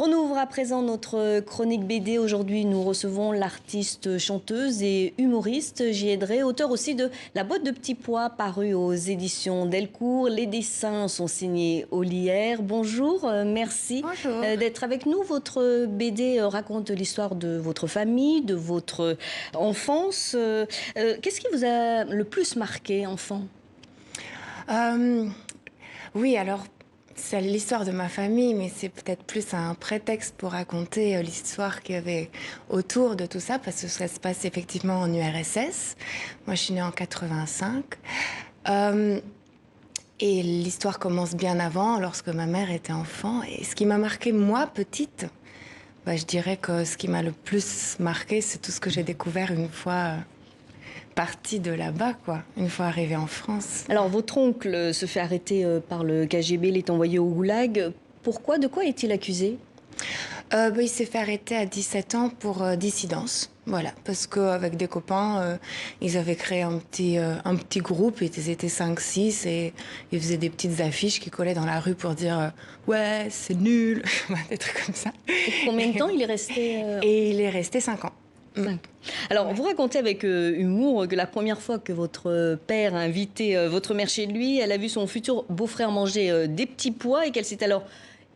On ouvre à présent notre chronique BD. Aujourd'hui, nous recevons l'artiste, chanteuse et humoriste J.E. Drey, auteur aussi de La boîte de petits pois, paru aux éditions Delcourt. Les dessins sont signés Olière. Bonjour, merci d'être avec nous. Votre BD raconte l'histoire de votre famille, de votre enfance. Qu'est-ce qui vous a le plus marqué, enfant? Oui, alors, c'est l'histoire de ma famille, mais c'est peut-être plus un prétexte pour raconter l'histoire qu'il y avait autour de tout ça, parce que ça se passe effectivement en URSS. Moi, je suis née en 85. Et l'histoire commence bien avant, lorsque ma mère était enfant. Et ce qui m'a marqué, moi, petite, je dirais que ce qui m'a le plus marqué, c'est tout ce que j'ai découvert une fois partie de là-bas, quoi, une fois arrivée en France. Alors, votre oncle se fait arrêter par le KGB, il est envoyé au goulag. Pourquoi? De quoi est-il accusé? Il s'est fait arrêter à 17 ans pour dissidence. Voilà, parce qu'avec des copains, ils avaient créé un petit groupe, ils étaient 5-6 et ils faisaient des petites affiches qui collaient dans la rue pour dire ouais, c'est nul, des trucs comme ça. Et combien de temps il est resté Et il est resté 5 ans. Alors, vous racontez avec humour que la première fois que votre père a invité votre mère chez lui, elle a vu son futur beau-frère manger des petits pois et qu'elle s'est alors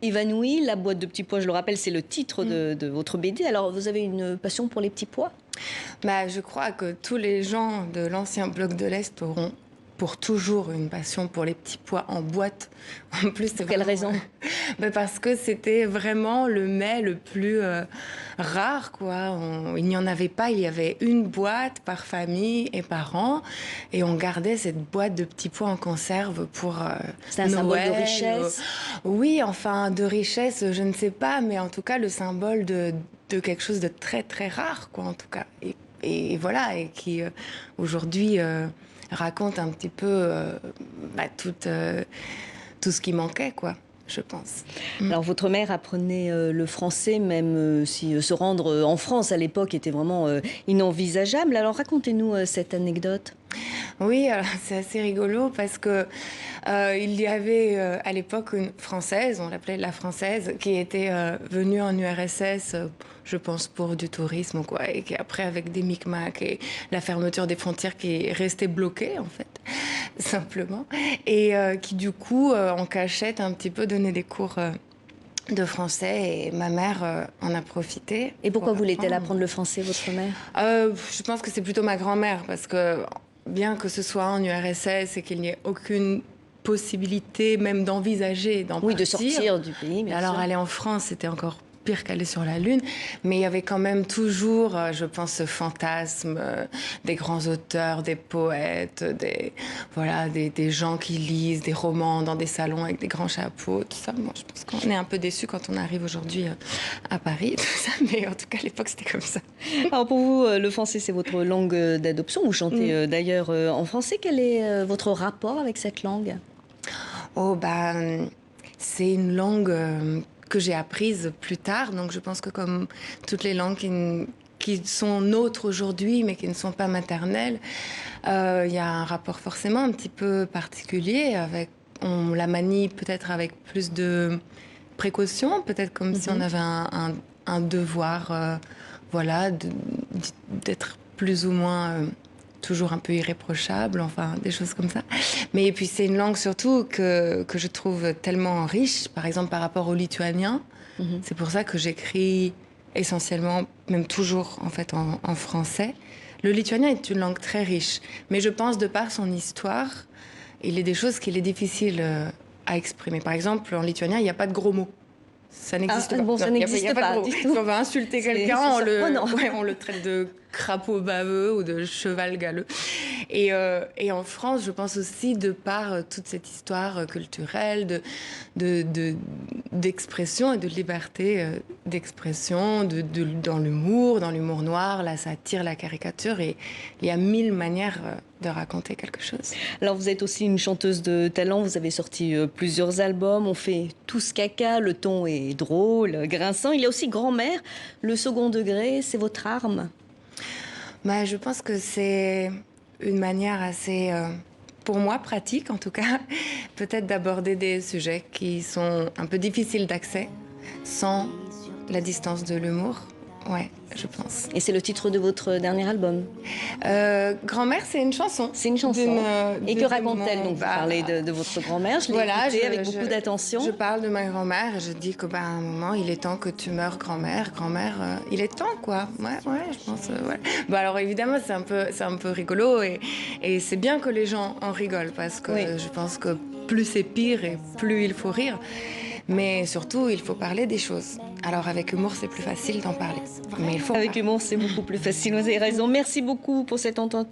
évanouie. La boîte de petits pois, je le rappelle, c'est le titre de votre BD. Alors, vous avez une passion pour les petits pois? Je crois que tous les gens de l'ancien bloc de l'Est auront pour toujours une passion pour les petits pois en boîte. En plus, pour quelle raison? Parce que c'était vraiment le mets le plus rare, quoi. Il n'y en avait pas, il y avait une boîte par famille et par an, et on gardait cette boîte de petits pois en conserve pour c'est un symbole de richesse? Oui, enfin, de richesse, je ne sais pas, mais en tout cas, le symbole de quelque chose de très, très rare, quoi, en tout cas. Et voilà, et qui, aujourd'hui... raconte un petit peu tout ce qui manquait, quoi, je pense. Alors, votre mère apprenait le français, même si se rendre en France à l'époque était vraiment inenvisageable. Alors, racontez-nous cette anecdote. Oui, c'est assez rigolo parce que il y avait à l'époque une Française, on l'appelait la Française, qui était venue en URSS, je pense pour du tourisme, quoi, et qui après avec des micmacs et la fermeture des frontières qui est restée bloquée en fait, simplement, et qui du coup en cachette un petit peu donnait des cours de français et ma mère en a profité. Et pourquoi voulait-elle apprendre le français, votre mère? Je pense que c'est plutôt ma grand-mère parce que bien que ce soit en URSS et qu'il n'y ait aucune possibilité même d'envisager d'en partir. De sortir du pays, bien alors sûr. aller en France, c'était encore pire qu'aller sur la Lune, mais il y avait quand même toujours, je pense, ce fantasme des grands auteurs, des poètes, des gens qui lisent des romans dans des salons avec des grands chapeaux, tout ça. Bon, je pense qu'on est un peu déçus quand on arrive aujourd'hui à Paris, tout ça, mais en tout cas, à l'époque, c'était comme ça. Alors pour vous, le français, c'est votre langue d'adoption. Vous chantez d'ailleurs en français. Quel est votre rapport avec cette langue? C'est une langue que j'ai apprise plus tard. Donc je pense que comme toutes les langues qui sont nôtres aujourd'hui, mais qui ne sont pas maternelles, il y a un rapport forcément un petit peu particulier. On la manie peut-être avec plus de précaution, peut-être comme si on avait un devoir, d'être plus ou moins... toujours un peu irréprochable, enfin des choses comme ça. Mais puis c'est une langue surtout que je trouve tellement riche, par exemple par rapport au lituanien. C'est pour ça que j'écris essentiellement, même toujours en fait en français. Le lituanien est une langue très riche, mais je pense de par son histoire, il y a des choses qu'il est difficile à exprimer. Par exemple, en lituanien, il n'y a pas de gros mots. Ça n'existe pas. Bon, ça n'existe pas. Si on va insulter quelqu'un, on le traite de crapaud baveux ou de cheval galeux. Et en France, je pense aussi, de par toute cette histoire culturelle d'expression et de liberté d'expression, dans l'humour noir, la satire, la caricature, et il y a 1000 manières de raconter quelque chose. Alors vous êtes aussi une chanteuse de talent, vous avez sorti plusieurs albums, on fait tous caca, le ton est drôle, grinçant. Il y a aussi Grand-mère, le second degré, c'est votre arme? Je pense que c'est une manière assez, pour moi, pratique en tout cas, peut-être d'aborder des sujets qui sont un peu difficiles d'accès, sans la distance de l'humour. Ouais, je pense. Et c'est le titre de votre dernier album. Grand-mère, c'est une chanson. C'est une chanson. Et que raconte-t-elle? Donc, vous parlez de votre grand-mère. Je l'ai écoutée avec beaucoup d'attention. Je parle de ma grand-mère et je dis qu'à un moment, il est temps que tu meurs, grand-mère. Grand-mère, il est temps, quoi. Ouais, je pense. Ouais. Bon, alors évidemment, c'est un peu rigolo et c'est bien que les gens en rigolent parce que je pense que plus c'est pire et plus il faut rire. Mais surtout, il faut parler des choses. Alors avec humour, c'est plus facile d'en parler. Mais il faut avec humour, c'est beaucoup plus facile. Vous avez raison. Merci beaucoup pour cet entretien.